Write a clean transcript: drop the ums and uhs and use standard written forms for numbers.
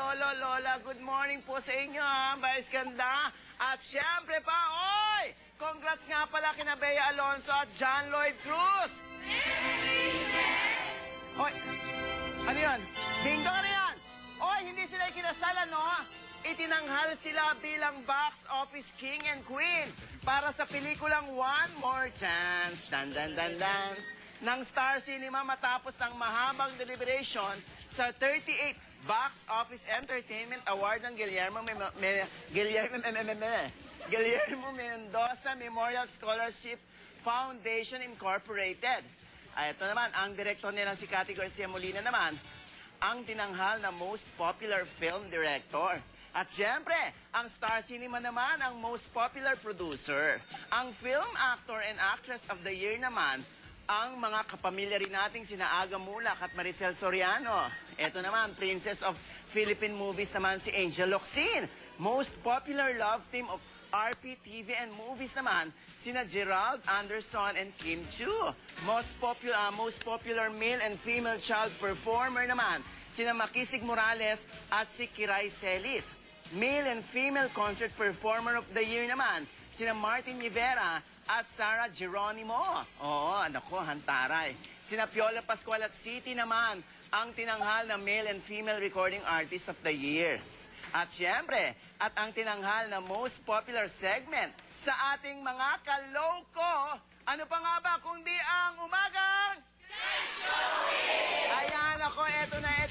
Lolo, Lola, good morning po sa inyo, ha, Vice Ganda. At syempre pa, oy! Congrats nga pala kina Bea Alonso at John Lloyd Cruz. Oy, ano yan? Ding dong, ano yan? Oy, hindi sila ikinasal, ano? Itinanghal sila bilang box office king and queen para sa pelikulang One More Chance. Dan, dan, dan, dan. Ng Star Cinema matapos ng mahabang deliberation sa 38th Box Office Entertainment Award ng Guillermo Mendoza Memorial Scholarship Foundation Incorporated. Ito naman, ang direktor nilang si Cathy Garcia Molina naman, ang tinanghal na Most Popular Film Director. At syempre, ang Star Cinema naman ang Most Popular Producer. Ang Film Actor and Actress of the Year naman, ang mga kapamilya rin nating sina Aga Mulak at Maricel Soriano. Ito naman, Princess of Philippine Movies naman si Angel Locsin. Most Popular Love Team of RP TV and Movies naman, sina Gerald Anderson and Kim Chu. Most popular male and female child performer naman, sina Makisig Morales at si Kiray Celis. Male and female concert performer of the year naman, sina Martin Rivera at Sarah Geronimo. Oo, nako, hantaray. Sina Piola Pascual at City naman ang tinanghal na male and female recording artist of the year. At syempre, at ang tinanghal na most popular segment sa ating mga kaloko, ano pa nga ba kundi ang umagang? Ayan ako, eto na